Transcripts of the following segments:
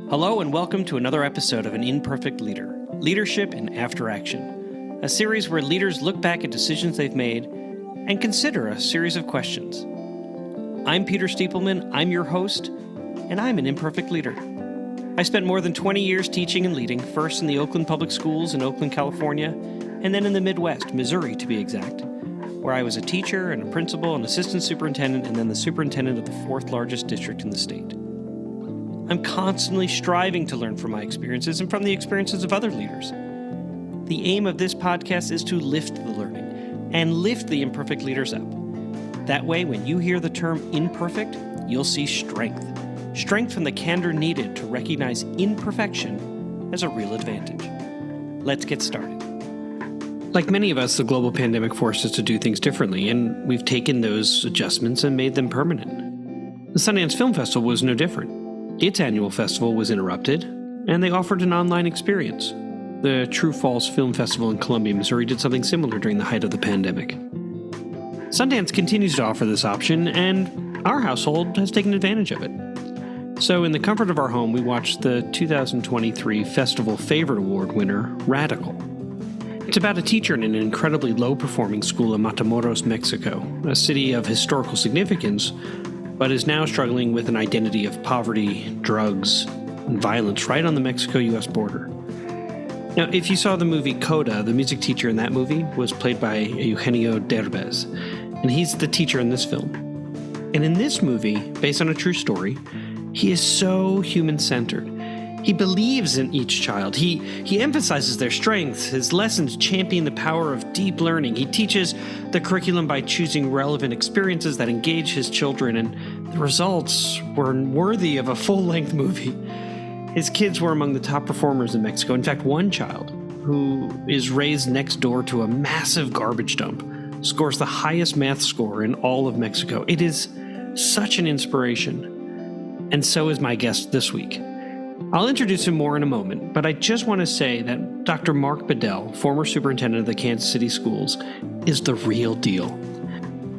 Hello and welcome to another episode of An Imperfect Leader, Leadership in After Action, a series where leaders look back at decisions they've made and consider a series of questions. I'm Peter Stiepelman, I'm your host, and I'm an imperfect leader. I spent more than 20 years teaching and leading, first in the Oakland Public Schools in Oakland, California, and then in the Midwest, Missouri to be exact, where I was a teacher and a principal, an assistant superintendent, and then the superintendent of the fourth largest district in the state. I'm constantly striving to learn from my experiences and from the experiences of other leaders. The aim of this podcast is to lift the learning and lift the imperfect leaders up. That way, when you hear the term imperfect, you'll see strength. Strength from the candor needed to recognize imperfection as a real advantage. Let's get started. Like many of us, the global pandemic forced us to do things differently, and we've taken those adjustments and made them permanent. The Sundance Film Festival was no different. Its annual festival was interrupted, and they offered an online experience. The True False Film Festival in Columbia, Missouri did something similar during the height of the pandemic. Sundance continues to offer this option, and our household has taken advantage of it. So in the comfort of our home, we watched the 2023 Festival Favorite Award winner, Radical. It's about a teacher in an incredibly low-performing school in Matamoros, Mexico, a city of historical significance, but is now struggling with an identity of poverty, drugs, and violence right on the Mexico-U.S. border. Now, if you saw the movie Coda, the music teacher in that movie was played by Eugenio Derbez, and he's the teacher in this film. And in this movie, based on a true story, he is so human-centered. He believes in each child. He emphasizes their strengths. His lessons champion the power of deep learning. He teaches the curriculum by choosing relevant experiences that engage his children, and the results were worthy of a full-length movie. His kids were among the top performers in Mexico. In fact, one child, who is raised next door to a massive garbage dump, scores the highest math score in all of Mexico. It is such an inspiration. And so is my guest this week. I'll introduce him more in a moment, but I just want to say that Dr. Mark Bedell, former superintendent of the Kansas City schools, is the real deal.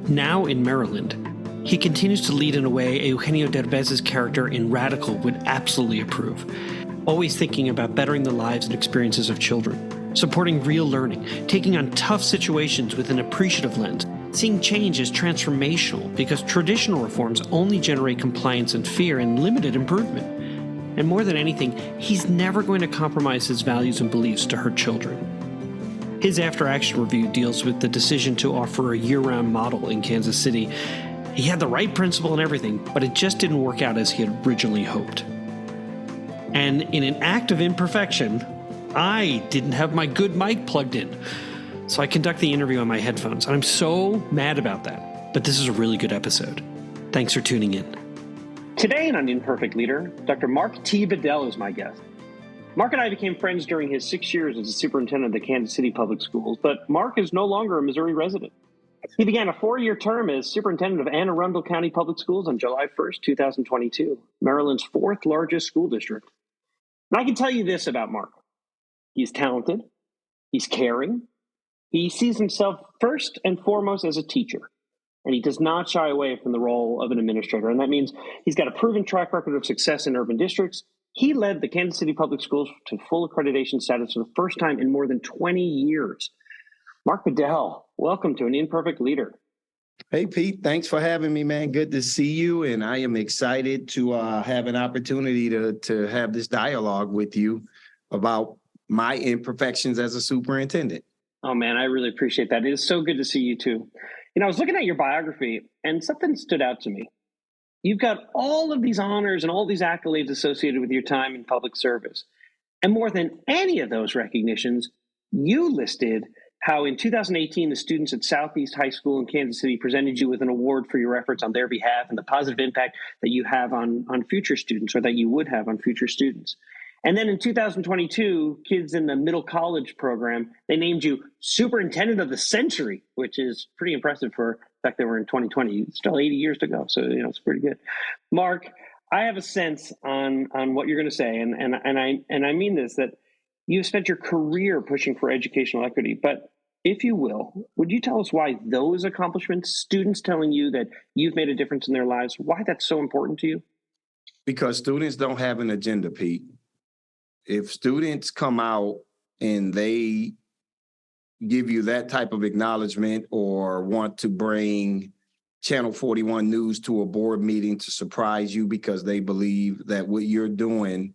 Now in Maryland, he continues to lead in a way Eugenio Derbez's character in Radical would absolutely approve, always thinking about bettering the lives and experiences of children, supporting real learning, taking on tough situations with an appreciative lens, seeing change as transformational because traditional reforms only generate compliance and fear and limited improvement. And more than anything, he's never going to compromise his values and beliefs to hurt children. His after-action review deals with the decision to offer a year-round model in Kansas City. He had the right principle and everything, but it just didn't work out as he had originally hoped. And in an act of imperfection, I didn't have my good mic plugged in. So I conduct the interview on my headphones, and I'm so mad about that. But this is a really good episode. Thanks for tuning in. Today on Imperfect Leader, Dr. Mark T. Bedell is my guest. Mark and I became friends during his 6 years as a superintendent of the Kansas City Public Schools, but Mark is no longer a Missouri resident. He began a 4-year term as superintendent of Arundel County Public Schools on July 1st, 2022, Maryland's fourth largest school district. And I can tell you this about Mark. He's talented. He's caring. He sees himself first and foremost as a teacher. And he does not shy away from the role of an administrator. And that means he's got a proven track record of success in urban districts. He led the Kansas City Public Schools to full accreditation status for the first time in more than 20 years. Mark Bedell, welcome to An Imperfect Leader. Hey, Pete, thanks for having me, man. Good to see you. And I am excited to have an opportunity to have this dialogue with you about my imperfections as a superintendent. Oh, man, I really appreciate that. It is so good to see you, too. You know, I was looking at your biography, and something stood out to me. You've got all of these honors and all these accolades associated with your time in public service. And more than any of those recognitions, you listed how in 2018, the students at Southeast High School in Kansas City presented you with an award for your efforts on their behalf and the positive impact that you have on future students, or that you would have on future students. And then in 2022, kids in the middle college program, they named you Superintendent of the Century, which is pretty impressive for the fact that we're in 2020. Still 80 years to go, so it's pretty good. Mark, I have a sense on what you're going to say, and I mean this, that you've spent your career pushing for educational equity. But if you will, would you tell us why those accomplishments, students telling you that you've made a difference in their lives, why that's so important to you? Because students don't have an agenda, Pete. If students come out and they give you that type of acknowledgement or want to bring Channel 41 News to a board meeting to surprise you because they believe that what you're doing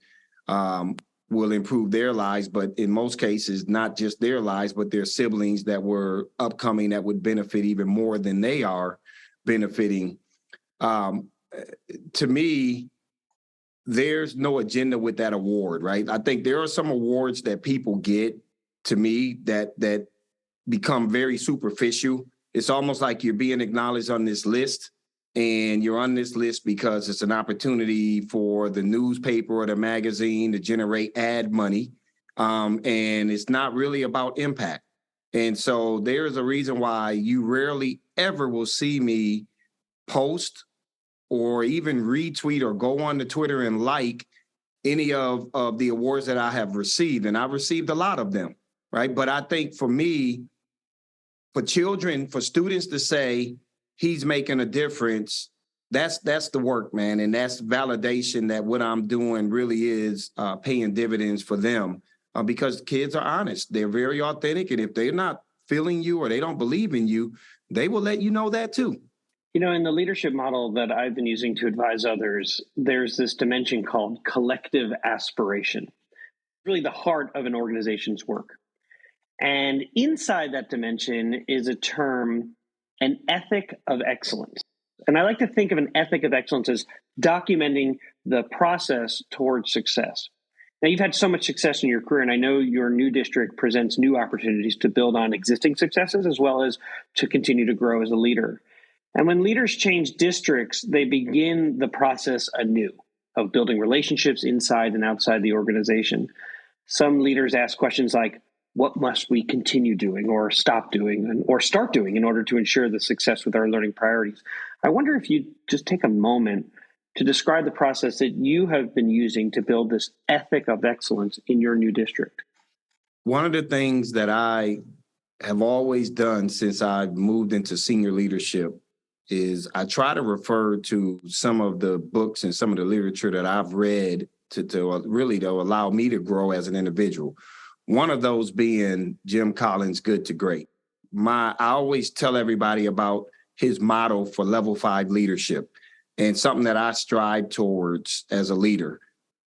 will improve their lives, but in most cases, not just their lives, but their siblings that were upcoming that would benefit even more than they are benefiting. To me, there's no agenda with that award, right? I think there are some awards that people get, to me, that become very superficial. It's almost like you're being acknowledged on this list, and you're on this list because it's an opportunity for the newspaper or the magazine to generate ad money. And it's not really about impact. And so there's a reason why you rarely ever will see me post or even retweet or go on to Twitter and like any of the awards that I have received. And I've received a lot of them, right? But I think for me, for children, for students to say he's making a difference, that's the work, man. And that's validation that what I'm doing really is paying dividends for them because kids are honest. They're very authentic. And if they're not feeling you or they don't believe in you, they will let you know that too. You know, in the leadership model that I've been using to advise others, there's this dimension called collective aspiration, really the heart of an organization's work. And inside that dimension is a term, an ethic of excellence. And I like to think of an ethic of excellence as documenting the process towards success. Now, you've had so much success in your career, and I know your new district presents new opportunities to build on existing successes as well as to continue to grow as a leader. And when leaders change districts, they begin the process anew of building relationships inside and outside the organization. Some leaders ask questions like, what must we continue doing or stop doing or start doing in order to ensure the success with our learning priorities? I wonder if you just take a moment to describe the process that you have been using to build this ethic of excellence in your new district. One of the things that I have always done since I moved into senior leadership is I try to refer to some of the books and some of the literature that I've read to really allow me to grow as an individual. One of those being Jim Collins' Good to Great. I always tell everybody about his motto for level 5 leadership and something that I strive towards as a leader.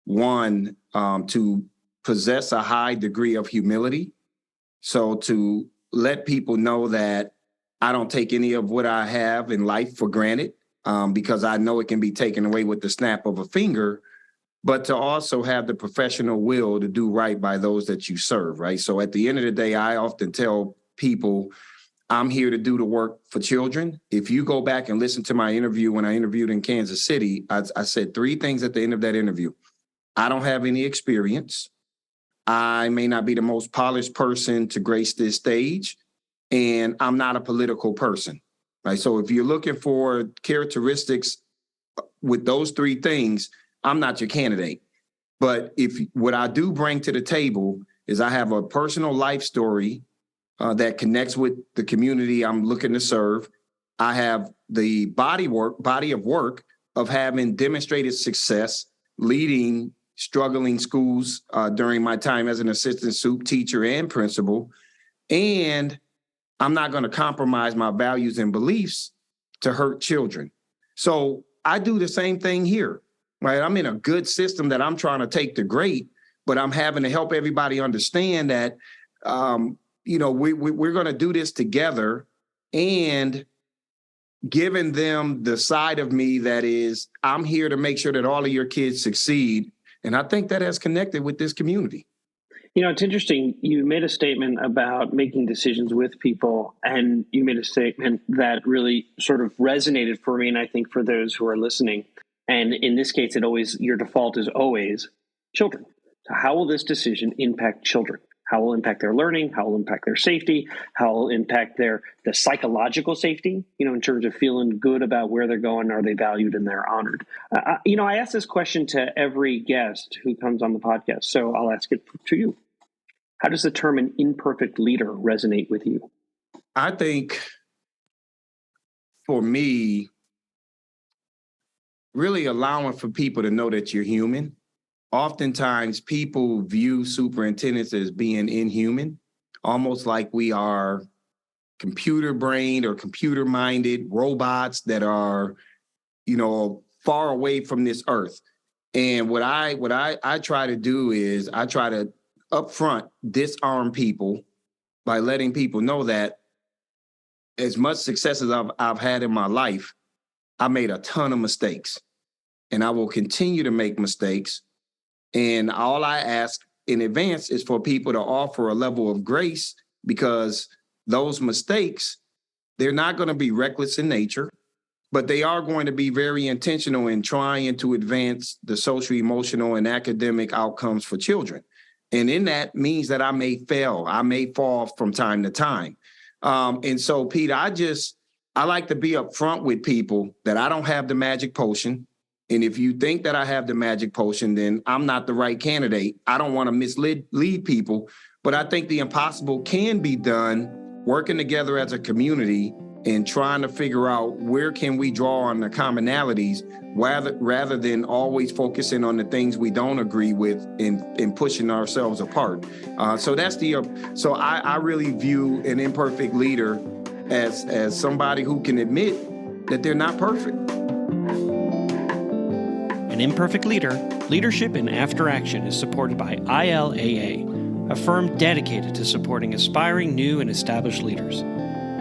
One, to possess a high degree of humility. So to let people know that I don't take any of what I have in life for granted because I know it can be taken away with the snap of a finger, but to also have the professional will to do right by those that you serve, right? So at the end of the day, I often tell people, I'm here to do the work for children. If you go back and listen to my interview when I interviewed in Kansas City, I said 3 things at the end of that interview. I don't have any experience. I may not be the most polished person to grace this stage, and I'm not a political person, right? So if you're looking for characteristics with those 3 things, I'm not your candidate. But if what I do bring to the table is I have a personal life story that connects with the community I'm looking to serve. I have the body of work of having demonstrated success leading struggling schools during my time as an assistant soup teacher and principal. And I'm not going to compromise my values and beliefs to hurt children. So I do the same thing here, right? I'm in a good system that I'm trying to take to great, but I'm having to help everybody understand that, we're going to do this together, and giving them the side of me that is, I'm here to make sure that all of your kids succeed. And I think that has connected with this community. You know, it's interesting. You made a statement about making decisions with people, and you made a statement that really sort of resonated for me, and I think for those who are listening. And in this case, your default is always children. So how will this decision impact children? How will it impact their learning? How will it impact their safety? How will it impact the psychological safety, in terms of feeling good about where they're going? Are they valued and they're honored? I ask this question to every guest who comes on the podcast, so I'll ask it to you. How does the term an imperfect leader resonate with you? I think for me, really allowing for people to know that you're human. Oftentimes, people view superintendents as being inhuman, almost like we are computer brained or computer minded robots that are, far away from this earth. And what I try to do is I try to upfront disarm people by letting people know that as much success as I've had in my life, I made a ton of mistakes, and I will continue to make mistakes. And all I ask in advance is for people to offer a level of grace, because those mistakes, they're not going to be reckless in nature, but they are going to be very intentional in trying to advance the social, emotional, and academic outcomes for children. And in that means that I may fail, I may fall from time to time. And so, Pete, I like to be upfront with people that I don't have the magic potion. And if you think that I have the magic potion, then I'm not the right candidate. I don't want to lead people, but I think the impossible can be done working together as a community and trying to figure out where can we draw on the commonalities rather than always focusing on the things we don't agree with and pushing ourselves apart. So I really view an imperfect leader as somebody who can admit that they're not perfect. An Imperfect Leader, Leadership in After Action is supported by ILAA, a firm dedicated to supporting aspiring new and established leaders.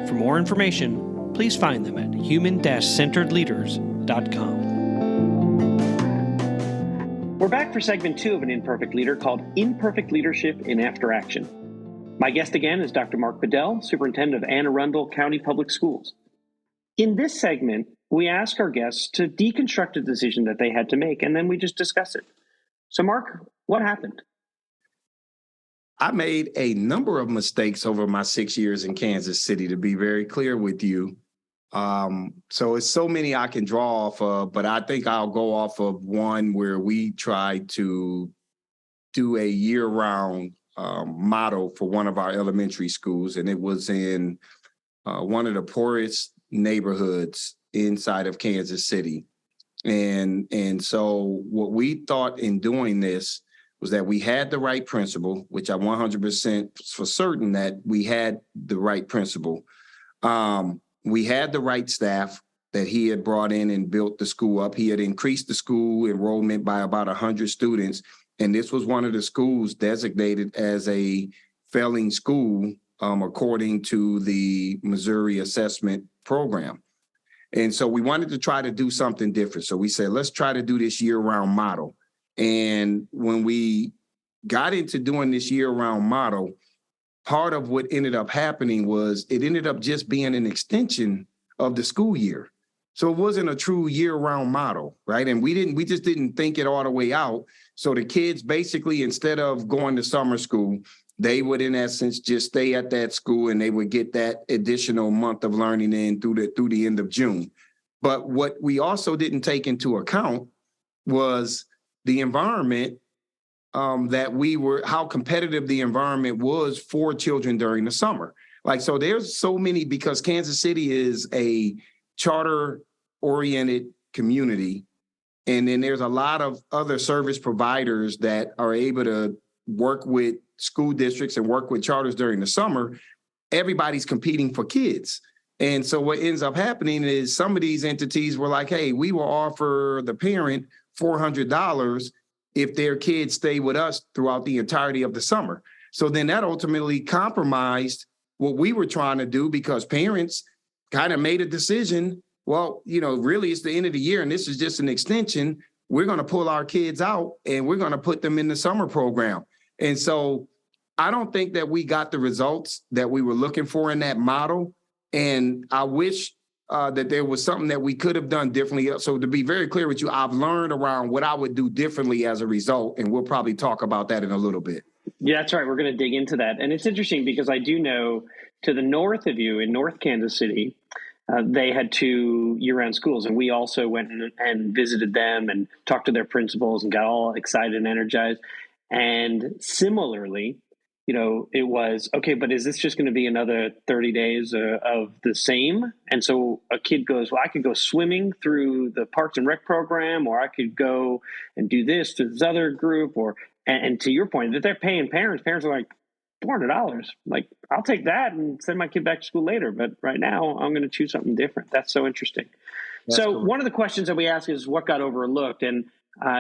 For more information, please find them at human-centeredleaders.com. We're back for segment 2 of An Imperfect Leader called Imperfect Leadership in After Action. My guest again is Dr. Mark Bedell, Superintendent of Arundel County Public Schools. In this segment, we ask our guests to deconstruct a decision that they had to make, and then we just discuss it. So, Mark, what happened? I made a number of mistakes over my 6 years in Kansas City, to be very clear with you. So it's so many I can draw off of, but I think I'll go off of one where we tried to do a year-round model for one of our elementary schools, and it was in one of the poorest neighborhoods inside of Kansas City. And so what we thought in doing this was that we had the right principal, which I'm 100% for certain that we had the right principal. We had the right staff that he had brought in and built the school up. He had increased the school enrollment by about 100 students. And this was one of the schools designated as a failing school, according to the Missouri assessment program. And so we wanted to try to do something different. So we said, let's try to do this year-round model. And when we got into doing this year-round model, part of what ended up happening was it ended up just being an extension of the school year. So it wasn't a true year-round model, right? And we just didn't think it all the way out. So the kids basically, instead of going to summer school, they would, in essence, just stay at that school, and they would get that additional month of learning in through the end of June. But what we also didn't take into account was the environment how competitive the environment was for children during the summer. So there's so many, because Kansas City is a charter-oriented community, and then there's a lot of other service providers that are able to work with school districts and work with charters during the summer. Everybody's competing for kids. And so what ends up happening is some of these entities were like, hey, we will offer the parent $400 if their kids stay with us throughout the entirety of the summer. So then that ultimately compromised what we were trying to do, because parents kind of made a decision, well, really it's the end of the year and this is just an extension. We're going to pull our kids out and we're going to put them in the summer program. And so I don't think that we got the results that we were looking for in that model. And I wish that there was something that we could have done differently. So to be very clear with you, I've learned around what I would do differently as a result, and we'll probably talk about that in a little bit. Yeah, that's right. We're going to dig into that. And it's interesting because I do know to the north of you in North Kansas City, they had 2 year-round schools, and we also went and visited them and talked to their principals and got all excited and energized. And similarly, it was, okay, but is this just going to be another 30 days of the same? And so a kid goes, well, I could go swimming through the Parks and Rec program, or I could go and do this to this other group, and to your point, that they're paying parents are like, $400. Like, I'll take that and send my kid back to school later. But right now, I'm going to choose something different. That's so interesting. That's So correct. one of the questions that we ask is what got overlooked? And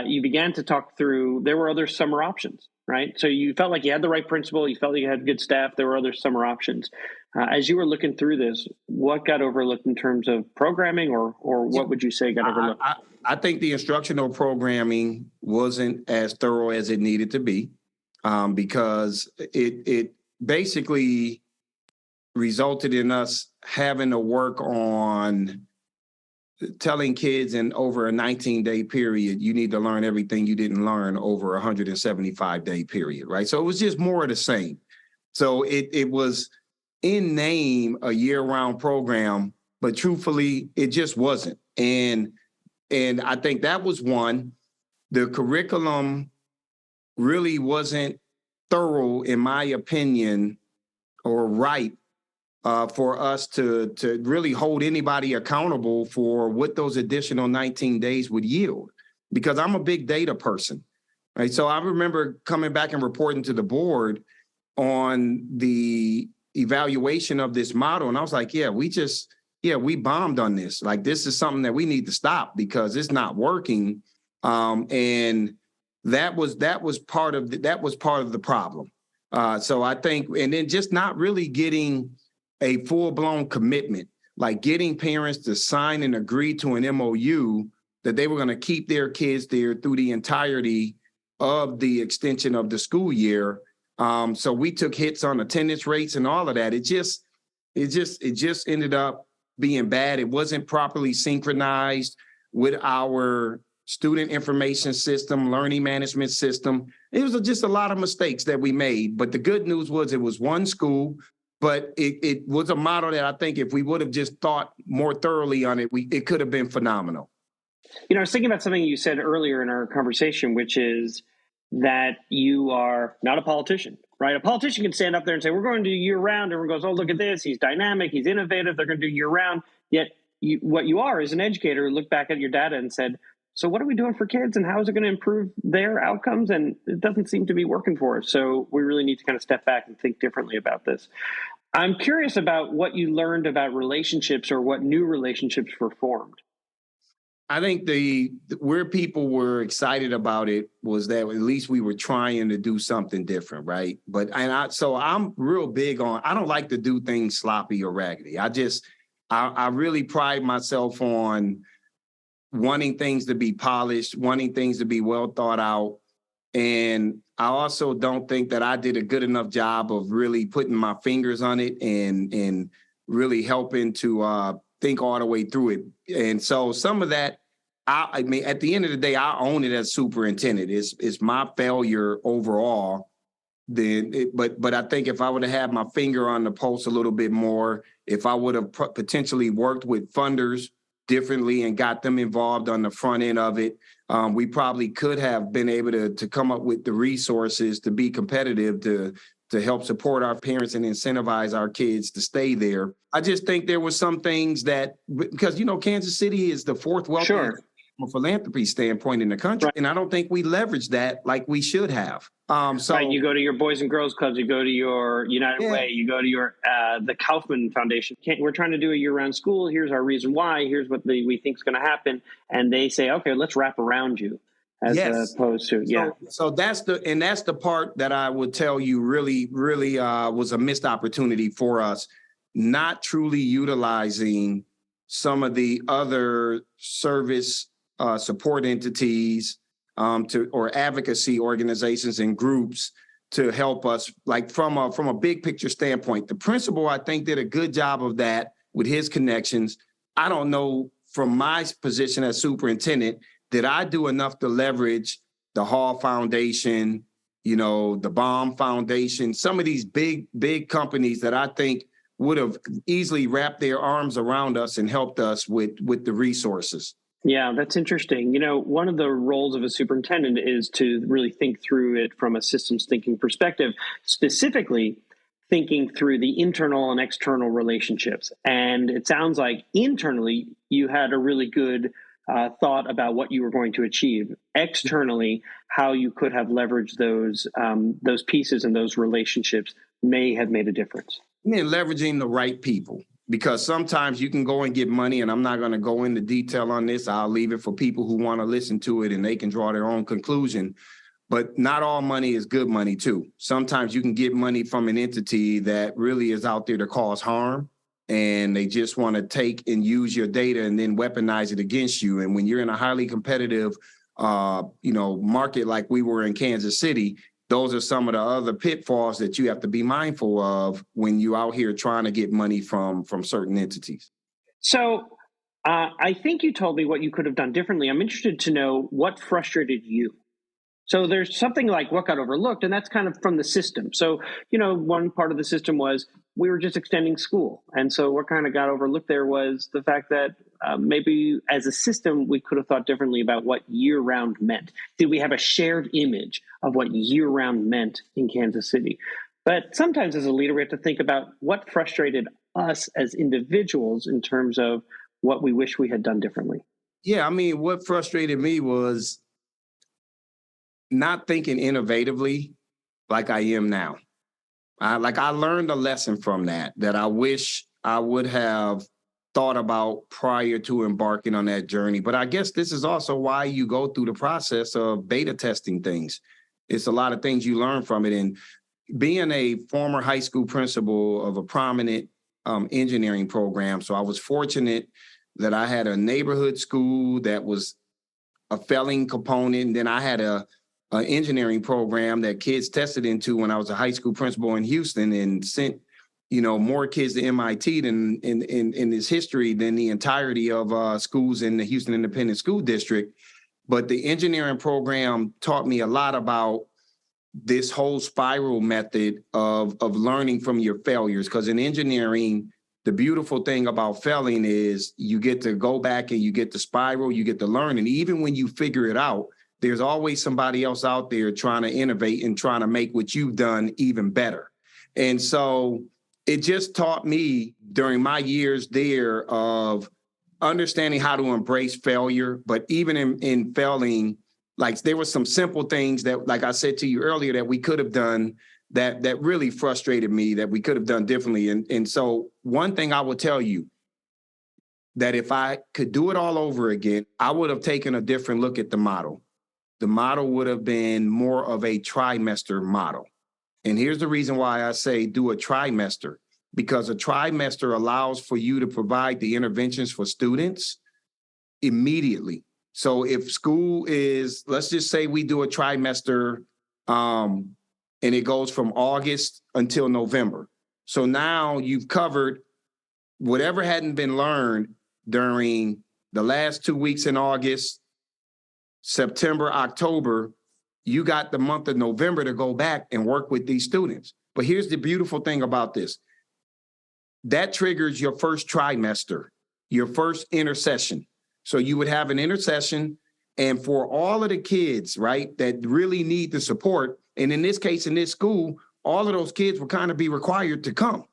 you began to talk through, there were other summer options, right? So you felt like you had the right principal. You felt like you had good staff. There were other summer options. As you were looking through this, what got overlooked in terms of programming, or what would you say got overlooked? I think the instructional programming wasn't as thorough as it needed to be, because it basically resulted in us having to work on telling kids in over a 19-day period, you need to learn everything you didn't learn over a 175-day period, right? So it was just more of the same. So it was in name a year-round program, but truthfully, it just wasn't. And I think that was one. The curriculum really wasn't thorough, in my opinion, or right for us to really hold anybody accountable for what those additional 19 days would yield, because I'm a big data person, right? So I remember coming back and reporting to the board on the evaluation of this model, and I was like, we bombed on this. Like, this is something that we need to stop because it's not working. And that was part of the problem. So I think, and then just not really getting a full-blown commitment, like getting parents to sign and agree to an MOU that they were going to keep their kids there through the entirety of the extension of the school year. So we took hits on attendance rates and all of that. It just ended up being bad. It wasn't properly synchronized with our student information system, learning management system. It was just a lot of mistakes that we made. But the good news was it was one school, but it was a model that I think if we would have just thought more thoroughly on it, it could have been phenomenal. I was thinking about something you said earlier in our conversation, which is that you are not a politician, right? A politician can stand up there and say, we're going to do year round. Everyone goes, oh, look at this. He's dynamic. He's innovative. They're going to do year round. Yet what you are is an educator who looked back at your data and said, so what are we doing for kids and how is it going to improve their outcomes? And it doesn't seem to be working for us. So we really need to kind of step back and think differently about this. I'm curious about what you learned about relationships, or what new relationships were formed. I think where people were excited about it was that at least we were trying to do something different, right? So I'm real big on, I don't like to do things sloppy or raggedy. I really pride myself on wanting things to be polished, wanting things to be well thought out. And I also don't think that I did a good enough job of really putting my fingers on it and really helping to think all the way through it. And so some of that, I mean, at the end of the day, I own it as superintendent. It's my failure overall. But I think if I would have had my finger on the pulse a little bit more, if I would have potentially worked with funders differently and got them involved on the front end of it, we probably could have been able to come up with the resources to be competitive, to help support our parents and incentivize our kids to stay there. I just think there were some things that, because, Kansas City is the fourth wealthiest from a philanthropy standpoint in the country. Right. And I don't think we leveraged that like we should have. Right, you go to your Boys and Girls Clubs, you go to your United Way, you go to your the Kaufman Foundation. We're trying to do a year-round school. Here's our reason why. Here's what we think is going to happen. And they say, okay, let's wrap around you. As opposed to, So that's the part that I would tell you really was a missed opportunity for us, not truly utilizing some of the other service support entities or advocacy organizations and groups to help us, like from a big picture standpoint. The principal, I think, did a good job of that with his connections. I don't know, from my position as superintendent, did I do enough to leverage the Hall Foundation, the Baum Foundation, some of these big companies that I think would have easily wrapped their arms around us and helped us with the resources? Yeah, that's interesting. One of the roles of a superintendent is to really think through it from a systems thinking perspective, specifically thinking through the internal and external relationships. And it sounds like internally, you had a really good thought about what you were going to achieve. Externally, how you could have leveraged those pieces and those relationships may have made a difference. And leveraging the right people, because sometimes you can go and get money, and I'm not going to go into detail on this. I'll leave it for people who want to listen to it and they can draw their own conclusion. But not all money is good money too. Sometimes you can get money from an entity that really is out there to cause harm, and they just want to take and use your data and then weaponize it against you. And when you're in a highly competitive, market like we were in Kansas City, those are some of the other pitfalls that you have to be mindful of when you're out here trying to get money from certain entities. So I think you told me what you could have done differently. I'm interested to know what frustrated you. So there's something like what got overlooked, and that's kind of from the system. So, one part of the system was we were just extending school. And so what kind of got overlooked there was the fact that maybe as a system, we could have thought differently about what year-round meant. Did we have a shared image of what year-round meant in Kansas City? But sometimes as a leader, we have to think about what frustrated us as individuals in terms of what we wish we had done differently. Yeah, I mean, what frustrated me was not thinking innovatively like I am now. I learned a lesson from that I wish I would have thought about prior to embarking on that journey. But I guess this is also why you go through the process of beta testing things. It's a lot of things you learn from it. And being a former high school principal of a prominent engineering program, so I was fortunate that I had a neighborhood school that was a failing component. And then I had an engineering program that kids tested into when I was a high school principal in Houston, and sent, more kids to MIT than in this history than the entirety of schools in the Houston Independent School District. But the engineering program taught me a lot about this whole spiral method of learning from your failures. Because in engineering, the beautiful thing about failing is you get to go back and you get to spiral, you get to learn. And even when you figure it out, there's always somebody else out there trying to innovate and trying to make what you've done even better. And so it just taught me during my years there of understanding how to embrace failure. But even in failing, like there were some simple things that, like I said to you earlier, that we could have done that really frustrated me, that we could have done differently. And so one thing I will tell you, that if I could do it all over again, I would have taken a different look at the model. The model would have been more of a trimester model. And here's the reason why I say do a trimester, because a trimester allows for you to provide the interventions for students immediately. So if school is, let's just say we do a trimester and it goes from August until November. So now you've covered whatever hadn't been learned during the last 2 weeks in August, September, October. You got the month of November to go back and work with these students. But here's the beautiful thing about this. That triggers your first trimester, your first intercession. So you would have an intercession, and for all of the kids, right, that really need the support, and in this case, in this school, all of those kids will kind of be required to come.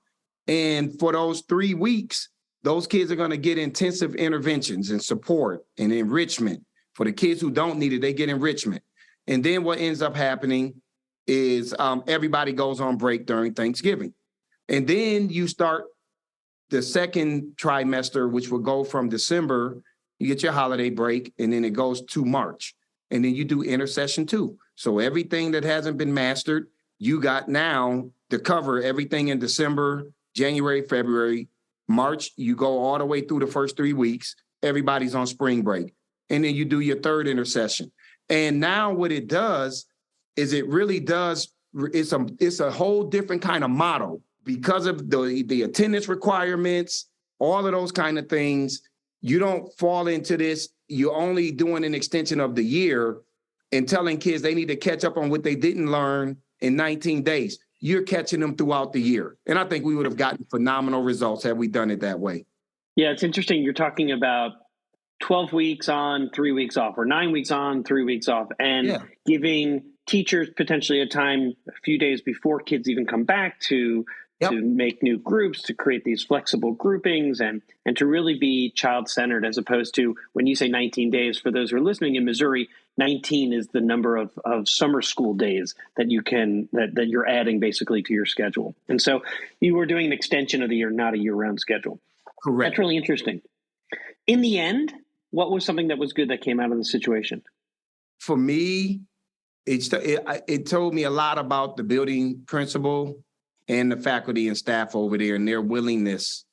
And for those 3 weeks, those kids are going to get intensive interventions and support and enrichment. For the kids who don't need it, they get enrichment. And then what ends up happening is everybody goes on break during Thanksgiving. And then you start the second trimester, which will go from December, you get your holiday break, and then it goes to March. And then you do intercession 2. So everything that hasn't been mastered, you got now to cover everything in December, January, February, March. You go all the way through the first 3 weeks. Everybody's on spring break. And then you do your third intercession. And now what it does is it really does, it's a whole different kind of model because of the attendance requirements, all of those kind of things. You don't fall into this. You're only doing an extension of the year and telling kids they need to catch up on what they didn't learn in 19 days. You're catching them throughout the year. And I think we would have gotten phenomenal results had we done it that way. Yeah, it's interesting. You're talking about 12 weeks on, 3 weeks off, or 9 weeks on, 3 weeks off, and Yeah. giving teachers potentially a time a few days before kids even come back to Yep. make new groups, to create these flexible groupings, and to really be child-centered, as opposed to, when you say 19 days, for those who are listening, in Missouri, 19 is the number of summer school days that you can that you're adding basically to your schedule. And so you were doing an extension of the year, not a year-round schedule. Correct. That's really interesting. In the end, what was something that was good that came out of the situation? For me, it told me a lot about the building principal and the faculty and staff over there and their willingness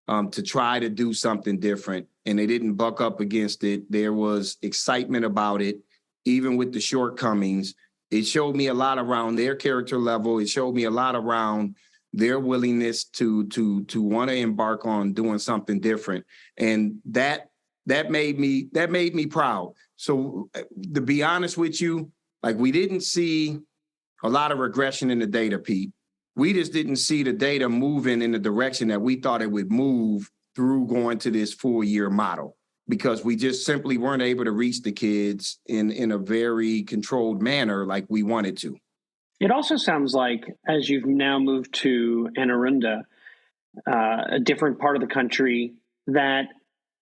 to try to do something different. And they didn't buck up against it. There was excitement about it, even with the shortcomings. It showed me a lot around their character level. It showed me a lot around their willingness to want to embark on doing something different. And that made me proud. So to be honest with you, like, we didn't see a lot of regression in the data, Pete. We just didn't see the data moving in the direction that we thought it would move through going to this full-year model, because we just simply weren't able to reach the kids in a very controlled manner like we wanted to. It also sounds like, as you've now moved to Arundel, a different part of the country, that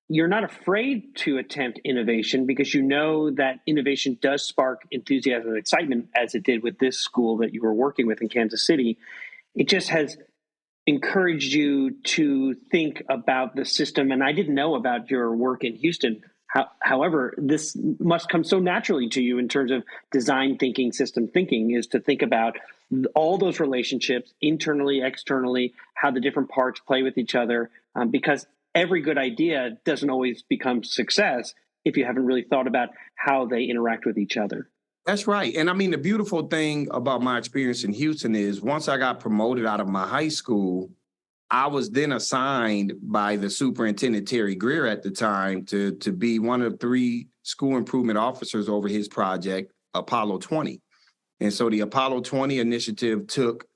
you're not afraid to attempt innovation, because you know that innovation does spark enthusiasm and excitement, as it did with this school that you were working with in Kansas City. It just has encouraged you to think about the system. And I didn't know about your work in Houston. However, this must come so naturally to you in terms of design thinking, system thinking, is to think about all those relationships, internally, externally, how the different parts play with each other, because every good idea doesn't always become success if you haven't really thought about how they interact with each other. That's right. And I mean, the beautiful thing about my experience in Houston is, once I got promoted out of my high school, I was then assigned by the superintendent, Terry Greer, at the time, to be one of 3 school improvement officers over his project, Apollo 20. And so the Apollo 20 initiative took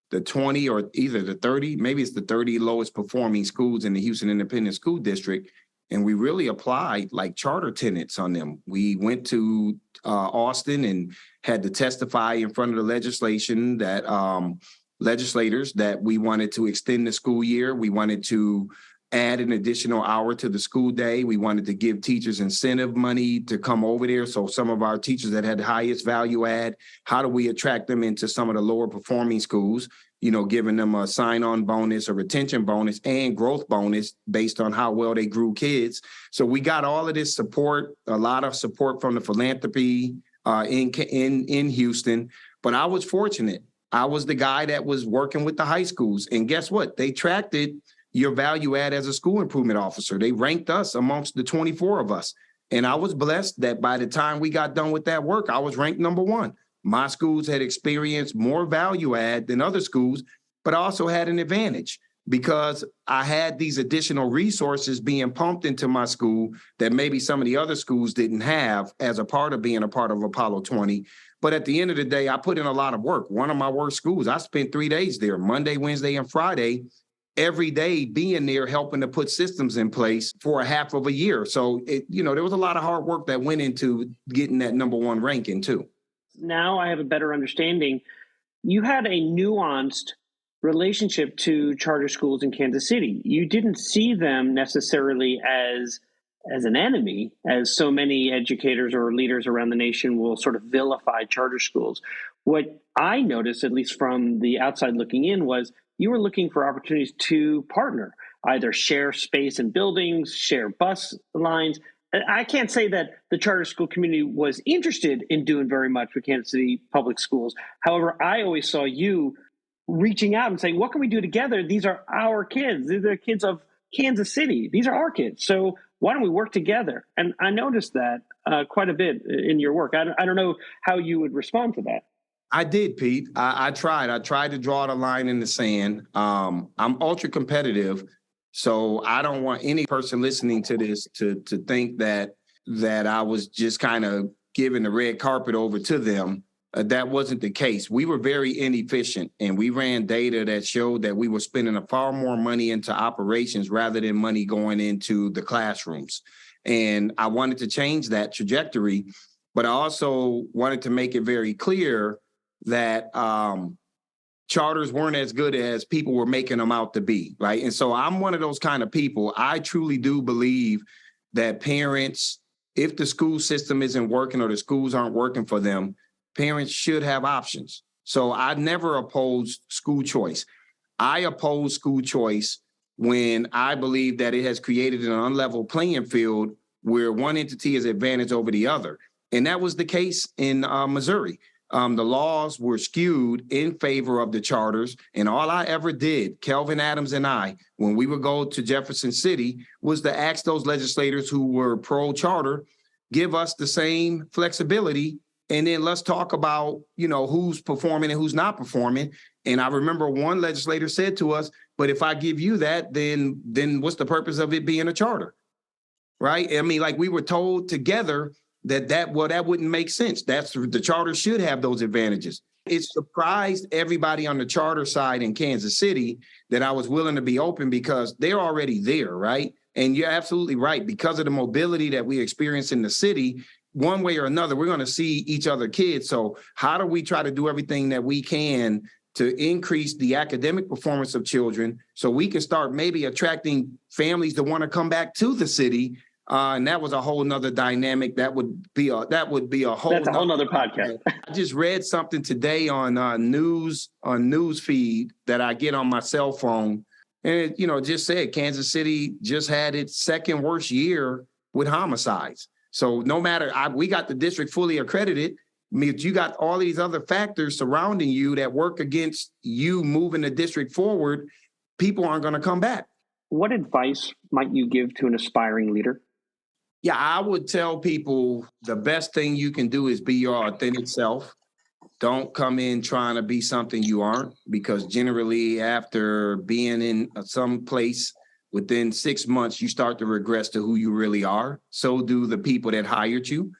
the 20, or either the 30, maybe it's the 30 lowest performing schools in the Houston Independent School District, and we really applied like charter tenants on them. We went to Austin and had to testify in front of the legislators that we wanted to extend the school year. We wanted to add an additional hour to the school day. We wanted to give teachers incentive money to come over there. So some of our teachers that had the highest value add, how do we attract them into some of the lower performing schools? You know, giving them a sign-on bonus, a retention bonus, and growth bonus based on how well they grew kids. So we got all of this support, a lot of support from the philanthropy in Houston. But I was fortunate. I was the guy that was working with the high schools. And guess what? They tracked it, your value add as a school improvement officer. They ranked us amongst the 24 of us. And I was blessed that by the time we got done with that work, I was ranked number 1. My schools had experienced more value add than other schools, but I also had an advantage because I had these additional resources being pumped into my school that maybe some of the other schools didn't have as a part of being a part of Apollo 20. But at the end of the day, I put in a lot of work. One of my worst schools, I spent 3 days there, Monday, Wednesday, and Friday, every day being there, helping to put systems in place for a half of a year. So, there was a lot of hard work that went into getting that number 1 ranking too. Now I have a better understanding. You had a nuanced relationship to charter schools in Kansas City. You didn't see them necessarily as an enemy, as so many educators or leaders around the nation will sort of vilify charter schools. What I noticed, at least from the outside looking in, was you were looking for opportunities to partner, either share space and buildings, share bus lines. I can't say that the charter school community was interested in doing very much with Kansas City public schools. However, I always saw you reaching out and saying, what can we do together? These are our kids. These are the kids of Kansas City. These are our kids. So why don't we work together? And I noticed that quite a bit in your work. I don't know how you would respond to that. I did, Pete. I tried. I tried to draw the line in the sand. I'm ultra competitive. So I don't want any person listening to this to think that I was just kind of giving the red carpet over to them. That wasn't the case. We were very inefficient, and we ran data that showed that we were spending far more money into operations rather than money going into the classrooms. And I wanted to change that trajectory, but I also wanted to make it very clear that charters weren't as good as people were making them out to be, right? And so I'm one of those kind of people. I truly do believe that parents, if the school system isn't working or the schools aren't working for them, parents should have options. So I never opposed school choice. I oppose school choice when I believe that it has created an unlevel playing field where one entity is advantaged over the other. And that was the case in Missouri. The laws were skewed in favor of the charters. And all I ever did, Kelvin Adams and I, when we would go to Jefferson City, was to ask those legislators who were pro-charter, give us the same flexibility. And then let's talk about, who's performing and who's not performing. And I remember one legislator said to us, but if I give you that, then what's the purpose of it being a charter? Right? I mean, like we were told together that wouldn't make sense. The charter should have those advantages. It surprised everybody on the charter side in Kansas City that I was willing to be open because they're already there, right? And you're absolutely right. Because of the mobility that we experience in the city, one way or another, we're going to see each other kids. So how do we try to do everything that we can to increase the academic performance of children so we can start maybe attracting families that want to come back to the city? And that was a whole nother dynamic. That would be a whole. That's a whole nother podcast. I just read something today on news feed that I get on my cell phone, and it just said Kansas City just had its second worst year with homicides. So no matter, we got the district fully accredited. I mean, you got all these other factors surrounding you that work against you moving the district forward. People aren't going to come back. What advice might you give to an aspiring leader? Yeah, I would tell people the best thing you can do is be your authentic self. Don't come in trying to be something you aren't, because generally after being in some place within 6 months, you start to regress to who you really are. So do the people that hired you.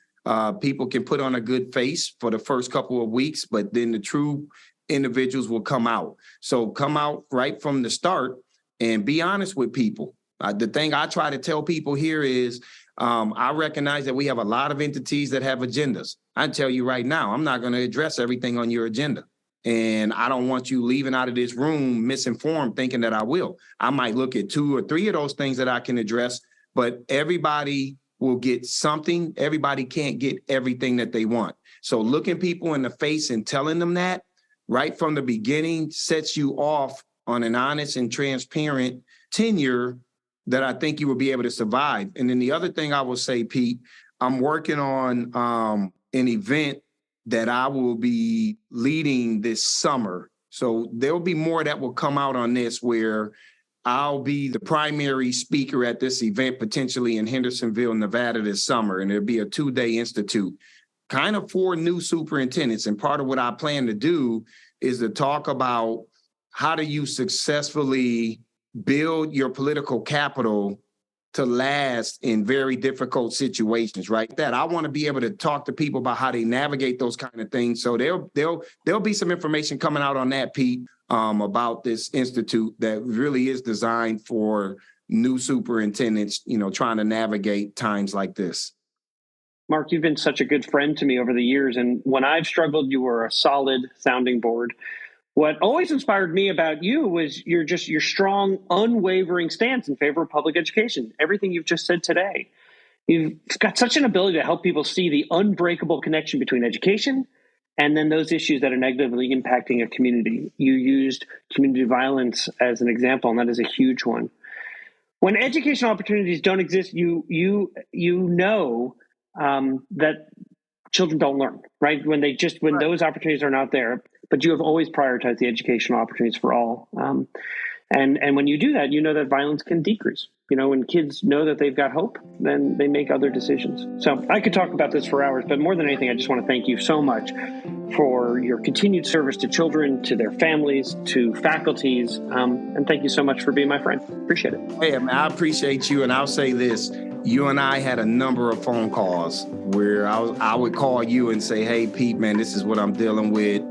People can put on a good face for the first couple of weeks, but then the true individuals will come out. So come out right from the start and be honest with people. The thing I try to tell people here is I recognize that we have a lot of entities that have agendas. I tell you right now, I'm not going to address everything on your agenda. And I don't want you leaving out of this room misinformed, thinking that I will. I might look at 2 or 3 of those things that I can address, but everybody will get something. Everybody can't get everything that they want. So looking people in the face and telling them that right from the beginning sets you off on an honest and transparent tenure that I think you will be able to survive. And then the other thing I will say, Pete, I'm working on an event that I will be leading this summer. So there'll be more that will come out on this, where I'll be the primary speaker at this event, potentially in Hendersonville, Nevada this summer. And it'll be a 2-day institute, kind of for new superintendents. And part of what I plan to do is to talk about how do you successfully build your political capital to last in very difficult situations, right? That I want to be able to talk to people about how they navigate those kind of things. So there'll be some information coming out on that, Pete, about this institute that really is designed for new superintendents, trying to navigate times like this. Mark, you've been such a good friend to me over the years. And when I've struggled, you were a solid sounding board. What always inspired me about you was your strong, unwavering stance in favor of public education. Everything you've just said today. You've got such an ability to help people see the unbreakable connection between education and then those issues that are negatively impacting a community. You used community violence as an example, and that is a huge one. When educational opportunities don't exist, you know that children don't learn, right? When those opportunities are not there. But you have always prioritized the educational opportunities for all. And when you do that, you know that violence can decrease. When kids know that they've got hope, then they make other decisions. So I could talk about this for hours, but more than anything, I just want to thank you so much for your continued service to children, to their families, to faculties. And thank you so much for being my friend. Appreciate it. Hey, man, I appreciate you. And I'll say this. You and I had a number of phone calls where I would call you and say, hey, Pete, man, this is what I'm dealing with.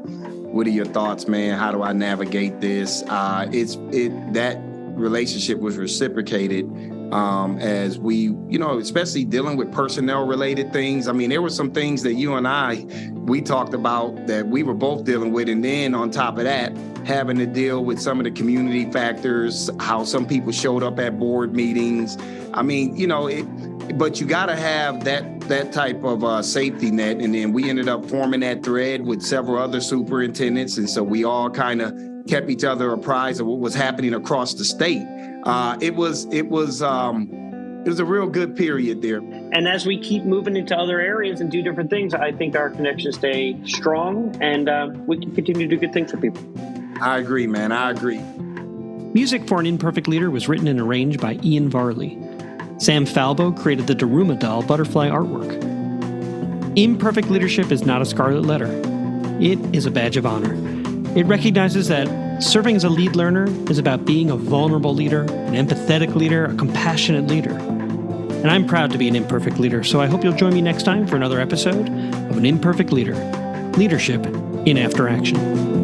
What are your thoughts, man? How do I navigate this? That relationship was reciprocated. as we, especially dealing with personnel related things. I mean, there were some things that you and we talked about that we were both dealing with. And then on top of that, having to deal with some of the community factors, how some people showed up at board meetings. I mean, but you got to have that type of safety net. And then we ended up forming that thread with several other superintendents. And so we all kind of kept each other apprised of what was happening across the state. It was a real good period there. And as we keep moving into other areas and do different things, I think our connections stay strong and we can continue to do good things for people. I agree, man. I agree. Music for An Imperfect Leader was written and arranged by Ian Varley. Sam Falbo created the Daruma doll butterfly artwork. Imperfect leadership is not a scarlet letter. It is a badge of honor. It recognizes that serving as a lead learner is about being a vulnerable leader, an empathetic leader, a compassionate leader. And I'm proud to be an imperfect leader, so I hope you'll join me next time for another episode of An Imperfect Leader, Leadership in After Action.